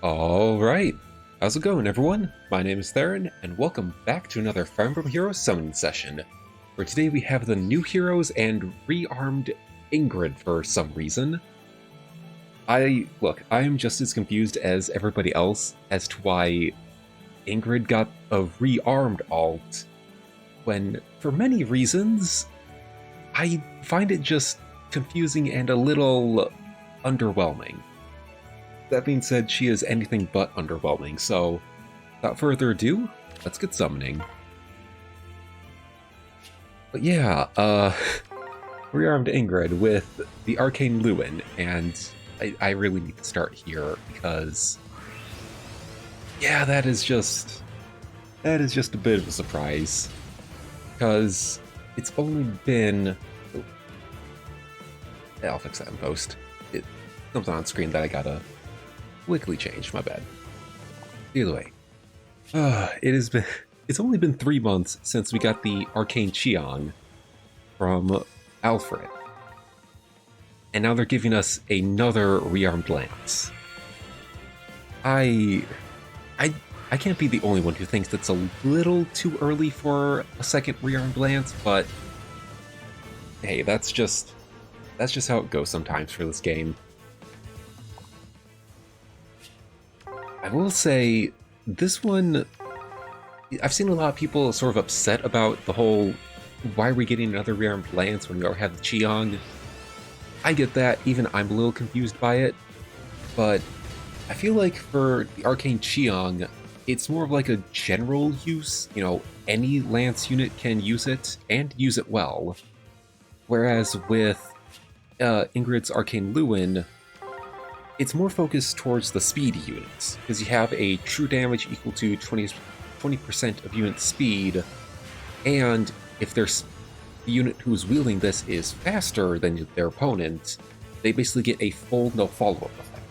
Alright, how's it going everyone? My name is Theron, and welcome back to another Fire Emblem Heroes summoning session, where today we have the new heroes and rearmed Ingrid for some reason. I am just as confused as everybody else as to why Ingrid got a rearmed alt, when, for many reasons, I find it just confusing and a little underwhelming. That being said, she is anything but underwhelming, so without further ado, let's get summoning. But yeah, rearmed Ingrid with the Arcane Lance, and I really need to start here because, yeah, that is just a bit of a surprise, because it's only been... I'll fix that in post. It comes on screen that I gotta quickly change, my bad. Either way, it's only been 3 months since we got the Arcane Chiong from Alfred. And now they're giving us another Rearmed Lance. I can't be the only one who thinks that's a little too early for a second Rearmed Lance, but hey, that's just how it goes sometimes for this game. I will say, this one, I've seen a lot of people sort of upset about the whole, why are we getting another Rearmed Lance when we already have the Chiong? I get that, even I'm a little confused by it, but I feel like for the Arcane Chiong, it's more of like a general use, any Lance unit can use it, and use it well. Whereas with Ingrid's Arcane Lance, it's more focused towards the speed units, because you have a true damage equal to 20% of unit speed, and if the unit who's wielding this is faster than their opponent, they basically get a full no follow-up effect.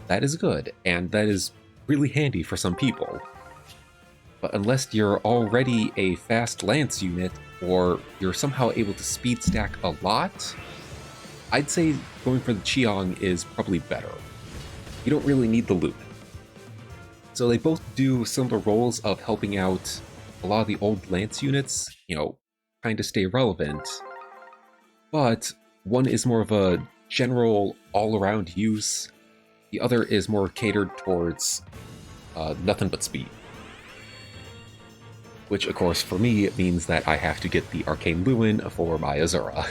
That is good, and that is really handy for some people. But unless you're already a fast lance unit, or you're somehow able to speed stack a lot, I'd say going for the Chiong is probably better. You don't really need the loot. So they both do similar roles of helping out a lot of the old Lance units, kind of stay relevant. But one is more of a general all-around use. The other is more catered towards nothing but speed. Which, of course, for me, it means that I have to get the Arcane Lance for my Azura.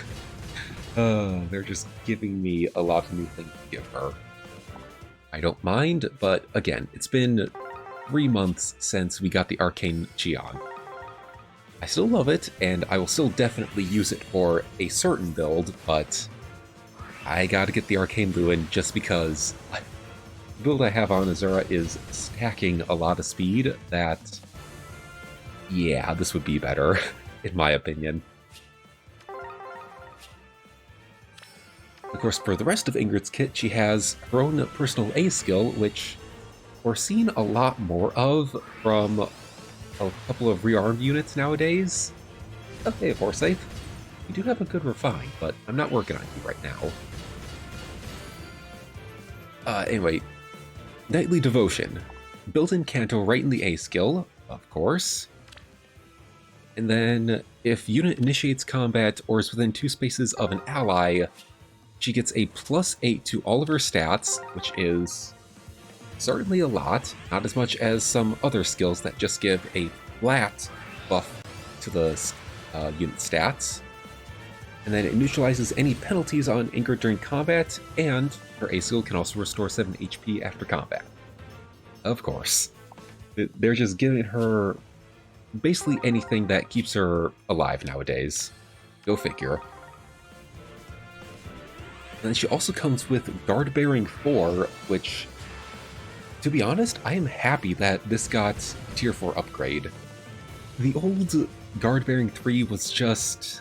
They're just giving me a lot of new things to give her. I don't mind, but again, it's been 3 months since we got the Arcane Chiong. I still love it, and I will still definitely use it for a certain build, but I gotta get the Arcane Lance just because the build I have on Azura is stacking a lot of speed that, yeah, this would be better, in my opinion. Of course, for the rest of Ingrid's kit, she has her own personal A skill, which we're seeing a lot more of from a couple of rearmed units nowadays. Okay, Forsyth, you do have a good refine, but I'm not working on you right now. Anyway, Knightly Devotion. Built-in Canto right in the A skill, of course. And then, if unit initiates combat or is within 2 spaces of an ally, she gets a +8 to all of her stats, which is certainly a lot, not as much as some other skills that just give a flat buff to the unit stats. And then it neutralizes any penalties on Ingrid during combat, and her A skill can also restore 7 HP after combat. Of course. They're just giving her basically anything that keeps her alive nowadays. Go figure. And then she also comes with Guard Bearing 4, which, to be honest, I am happy that this got Tier 4 upgrade. The old Guard Bearing 3 was just...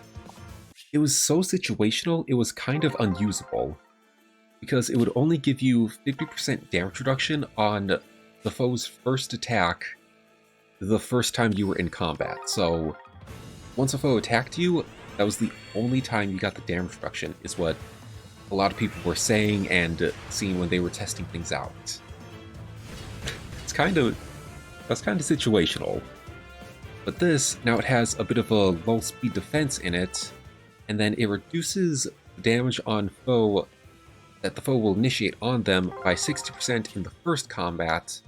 it was so situational, it was kind of unusable. Because it would only give you 50% damage reduction on the foe's first attack the first time you were in combat. So, once a foe attacked you, that was the only time you got the damage reduction, is what a lot of people were saying and seeing when they were testing things out. that's kind of situational. But this, now it has a bit of a low speed defense in it, and then it reduces damage on foe that the foe will initiate on them by 60% in the first combat,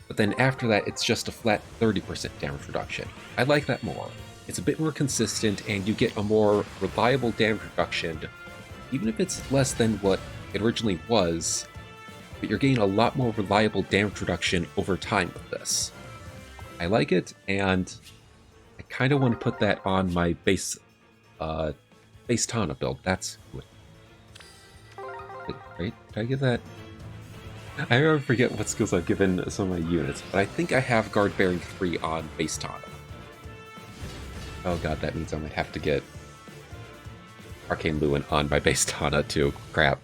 but then after that it's just a flat 30% damage reduction. I like that more. It's a bit more consistent, and you get a more reliable damage reduction, even if it's less than what it originally was, but you're getting a lot more reliable damage reduction over time with this. I like it, and I kind of want to put that on my base Tana build. That's good. Wait, did I give that? I always forget what skills I've given some of my units, but I think I have Guard Bearing 3 on base Tana. Oh god, that means I might have to get Arcane Lewin on my base Tana too. Crap.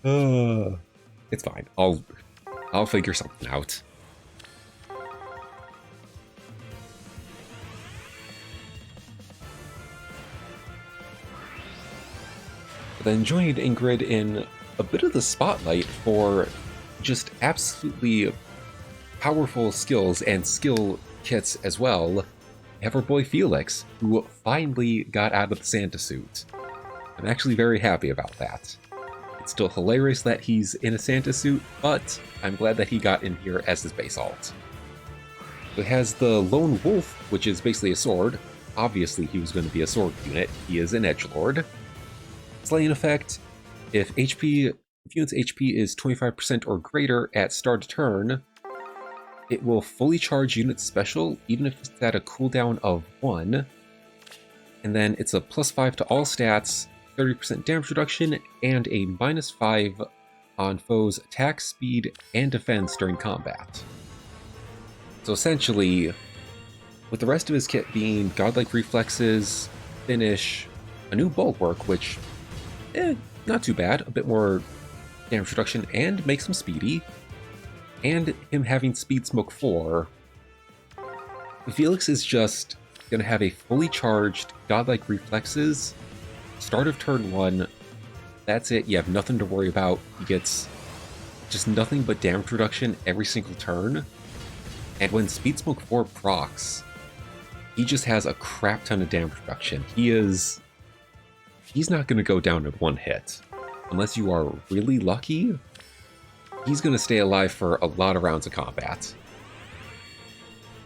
It's fine. I'll figure something out. Then joined Ingrid in a bit of the spotlight for just absolutely powerful skills and skill kits as well. We have our boy Felix, who finally got out of the Santa suit. I'm actually very happy about that. It's still hilarious that he's in a Santa suit, but I'm glad that he got in here as his base alt. So it has the Lone Wolf, which is basically a sword. Obviously he was going to be a sword unit. He is an edgelord. Slaying effect, if unit's HP is 25% or greater at start of turn, it will fully charge unit special, even if it's at a cooldown of 1. And then it's a +5 to all stats, 30% damage reduction, and a -5 on foes' attack, speed, and defense during combat. So essentially, with the rest of his kit being godlike reflexes, finish, a new bulwark, which not too bad, a bit more damage reduction, and makes him speedy, and him having Speed Smoke 4, Felix is just going to have a fully charged godlike reflexes, start of turn 1, that's it, you have nothing to worry about, he gets just nothing but damage reduction every single turn, and when Speed Smoke 4 procs, he just has a crap ton of damage reduction. He's not going to go down in one hit. Unless you are really lucky, he's going to stay alive for a lot of rounds of combat.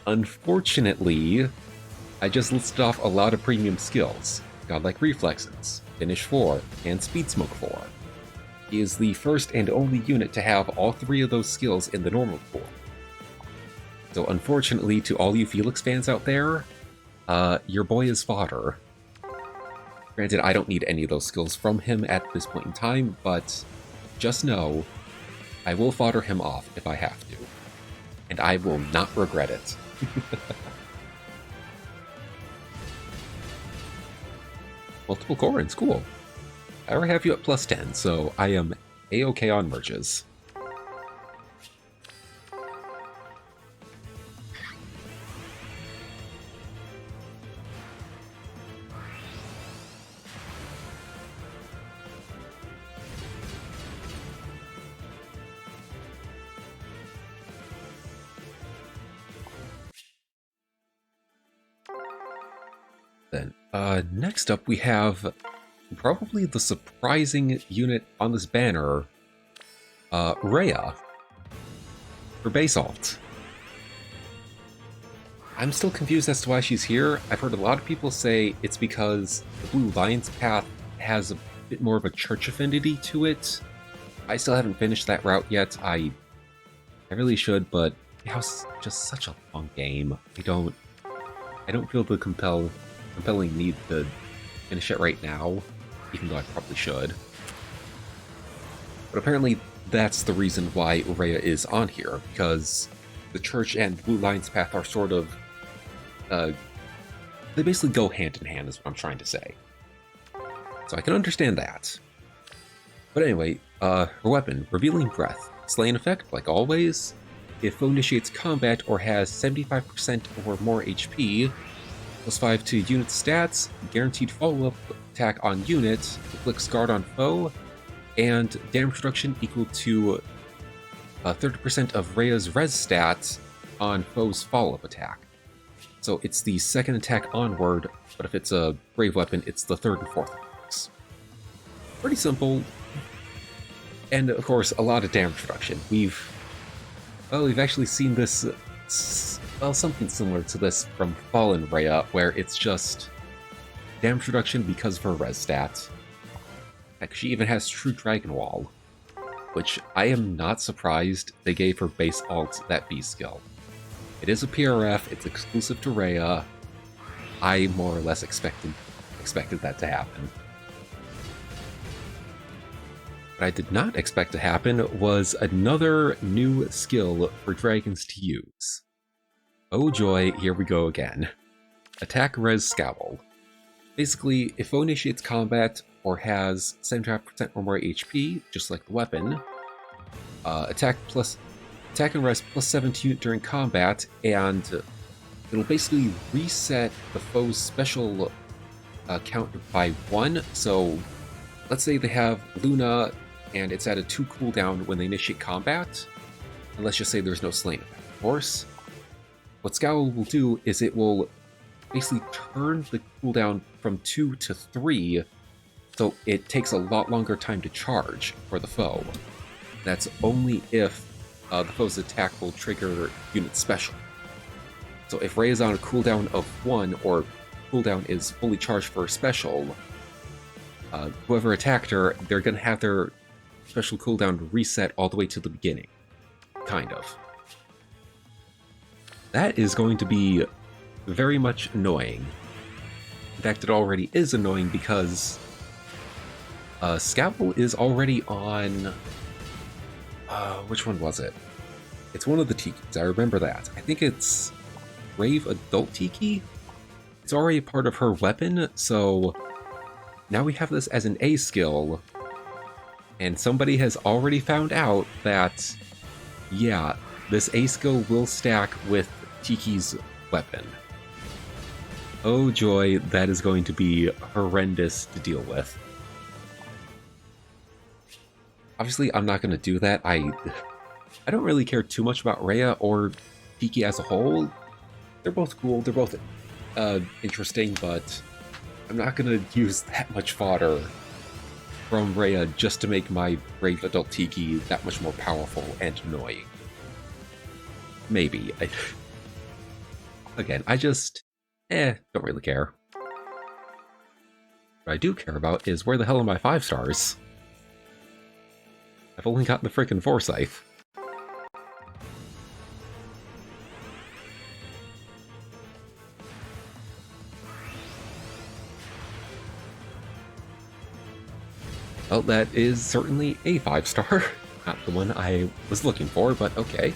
Unfortunately, I just listed off a lot of premium skills. Godlike Reflexes, Finish 4, and Speed Smoke 4. He is the first and only unit to have all 3 of those skills in the normal pool. So unfortunately, to all you Felix fans out there, your boy is fodder. Granted, I don't need any of those skills from him at this point in time, but just know, I will fodder him off if I have to. And I will not regret it. Multiple Corins, cool. I already have you at +10, so I am A-okay on merges. Then, next up we have probably the surprising unit on this banner, Rhea, for base alt. I'm still confused as to why she's here. I've heard a lot of people say it's because the Blue Lion's Path has a bit more of a church affinity to it. I still haven't finished that route yet. I really should, but it was just such a long game. I don't feel the compelling need to finish it right now, even though I probably should. But apparently that's the reason why Rhea is on here, because the Church and Blue Lion's Path are sort of, they basically go hand in hand is what I'm trying to say. So I can understand that. But anyway, her weapon, Revealing Breath. Slaying effect, like always. If foe initiates combat or has 75% or more HP, +5 to unit stats, guaranteed follow-up attack on unit, inflicts guard on foe, and damage reduction equal to 30% of Rhea's res stats on foes' follow-up attack. So it's the second attack onward, but if it's a brave weapon, it's the third and fourth attacks. Pretty simple. And of course, a lot of damage reduction. We've actually seen this, well, something similar to this from Fallen Rhea, where it's just damage reduction because of her res stats. Heck, she even has True Dragon Wall, which I am not surprised they gave her base alt that B skill. It is a PRF, it's exclusive to Rhea. I more or less expected that to happen. What I did not expect to happen was another new skill for dragons to use. Oh joy, here we go again. Attack Res Scowl. Basically, if foe initiates combat or has 75% or more HP, just like the weapon, attack and res plus 17 during combat, and it'll basically reset the foe's special count by 1. So let's say they have Luna and it's at a 2 cooldown when they initiate combat, and let's just say there's no slain effect. Of course, what Scowl will do is it will basically turn the cooldown from 2 to 3, so it takes a lot longer time to charge for the foe. That's only if the foe's attack will trigger unit special. So if Rhea is on a cooldown of 1, or cooldown is fully charged for a special, whoever attacked her, they're going to have their special cooldown reset all the way to the beginning. Kind of. That is going to be very much annoying. In fact, it already is annoying because Scowl is already on... which one was it? It's one of the Tikis, I remember that. I think it's Brave Adult Tiki? It's already a part of her weapon, so now we have this as an A skill, and somebody has already found out that, yeah, this A skill will stack with Tiki's weapon. Oh joy, that is going to be horrendous to deal with. Obviously, I'm not going to do that. I don't really care too much about Rhea or Tiki as a whole. They're both cool, they're both interesting, but I'm not going to use that much fodder from Rhea just to make my Brave Adult Tiki that much more powerful and annoying. Maybe. Again, I just... don't really care. What I do care about is where the hell are my 5 stars? I've only got the frickin' Forsyth. Well, that is certainly a 5-star. Not the one I was looking for, but okay.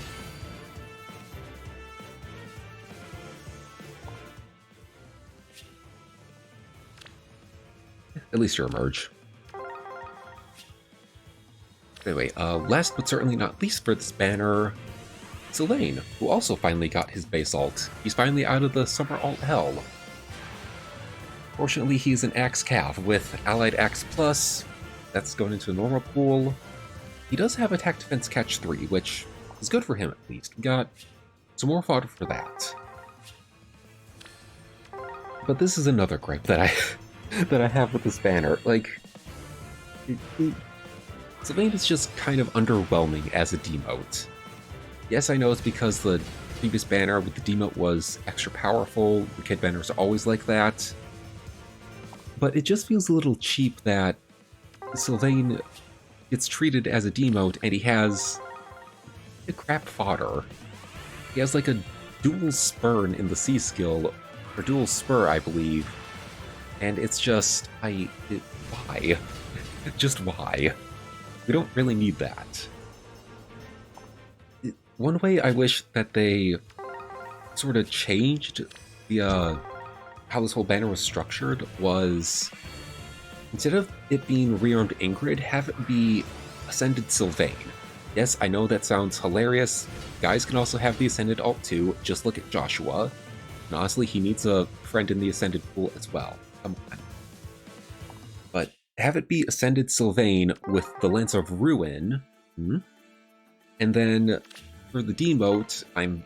At least you're a merge. Anyway, last but certainly not least for this banner, Sylvain, who also finally got his base ult. He's finally out of the summer alt hell. Fortunately, he's an Axe Cav with Allied Axe Plus. That's going into a normal pool. He does have Attack Defense Catch 3, which is good for him at least. We got some more fodder for that. But this is another gripe that I have with this banner. Like, Sylvain is just kind of underwhelming as a demote. Yes, I know it's because the previous banner with the demote was extra powerful. The kid banners are always like that. But it just feels a little cheap that Sylvain gets treated as a demote and he has a crap fodder. He has like a dual spurn in the C skill, or dual spur, I believe. And it's just, why? Just why? We don't really need that. One way I wish that they sort of changed the how this whole banner was structured was, instead of it being Rearmed Ingrid, have it be Ascended Sylvain. Yes, I know that sounds hilarious. Guys can also have the Ascended ult too. Just look at Joshua. And honestly, he needs a friend in the Ascended pool as well. Come on. But have it be Ascended Sylvain with the Lance of Ruin. And then for the demote, I'm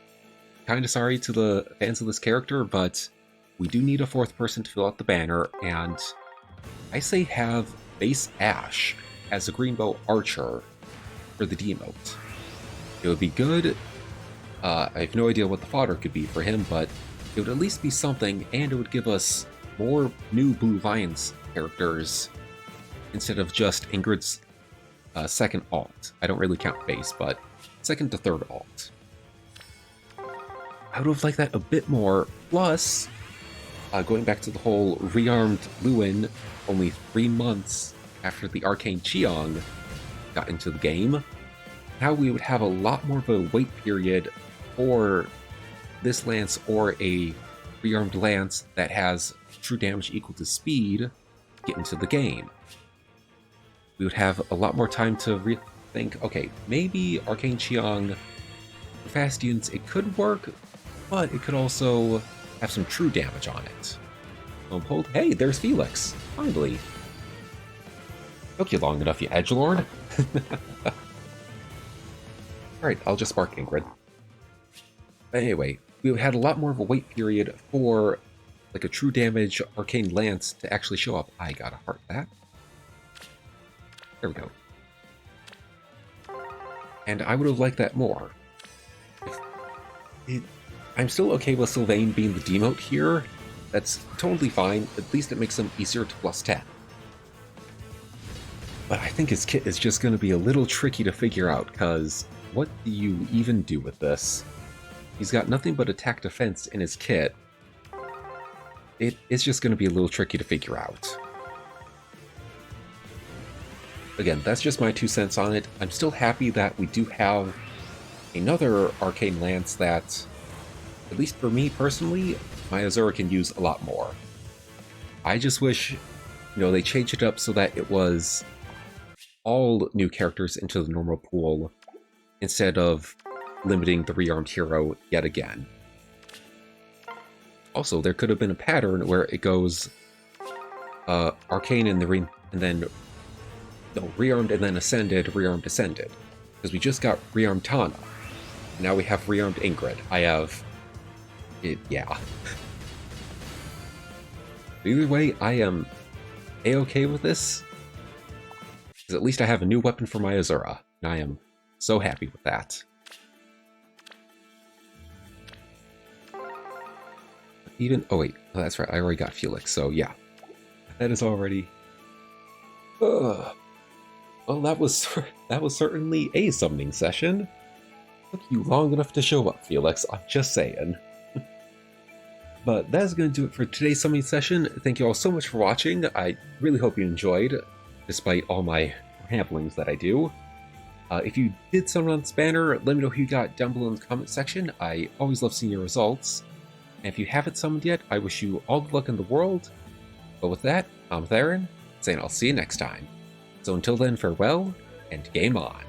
kind of sorry to the fans of this character, but we do need a fourth person to fill out the banner, and I say have base Ash as a Greenbow Archer for the demote. It would be good. I have no idea what the fodder could be for him, but it would at least be something, and it would give us more new Blue Lions characters instead of just Ingrid's second alt. I don't really count base, but second to third alt. I would have liked that a bit more. Plus, going back to the whole rearmed Lewin only 3 months after the Arcane Chiong got into the game, now we would have a lot more of a wait period for this lance or a rearmed lance that has true damage equal to speed get into the game. We would have a lot more time to rethink, okay, maybe Arcane Chiong for fast units, it could work, but it could also have some true damage on it. Hey, there's Felix, finally. Took you long enough, you edgelord. Alright, I'll just spark Ingrid. But anyway, we had a lot more of a wait period for like a true damage Arcane Lance to actually show up. I gotta heart that. There we go. And I would have liked that more. I'm still okay with Sylvain being the demote here. That's totally fine. At least it makes him easier to +10. But I think his kit is just going to be a little tricky to figure out, because what do you even do with this? He's got nothing but attack defense in his kit. It's just going to be a little tricky to figure out. Again, that's just my 2 cents on it. I'm still happy that we do have another Arcane Lance that, at least for me personally, my Azura can use a lot more. I just wish, they changed it up so that it was all new characters into the normal pool instead of limiting the rearmed hero yet again. Also, there could have been a pattern where it goes Arcane and then rearmed and then ascended, rearmed, ascended. Because we just got rearmed Tana. Now we have rearmed Ingrid. I have it, yeah. Either way, I am a-okay with this. Because at least I have a new weapon for my Azura. And I am so happy with that. Oh wait, that's right, I already got Felix, so yeah. That is already... Well, that was certainly a summoning session. Took you long enough to show up, Felix, I'm just saying. But that is going to do it for today's summoning session. Thank you all so much for watching. I really hope you enjoyed, despite all my ramblings that I do. If you did summon on this banner, let me know who you got down below in the comment section. I always love seeing your results. And if you haven't summoned yet, I wish you all the luck in the world. But with that, I'm Theron, saying I'll see you next time. So until then, farewell, and game on.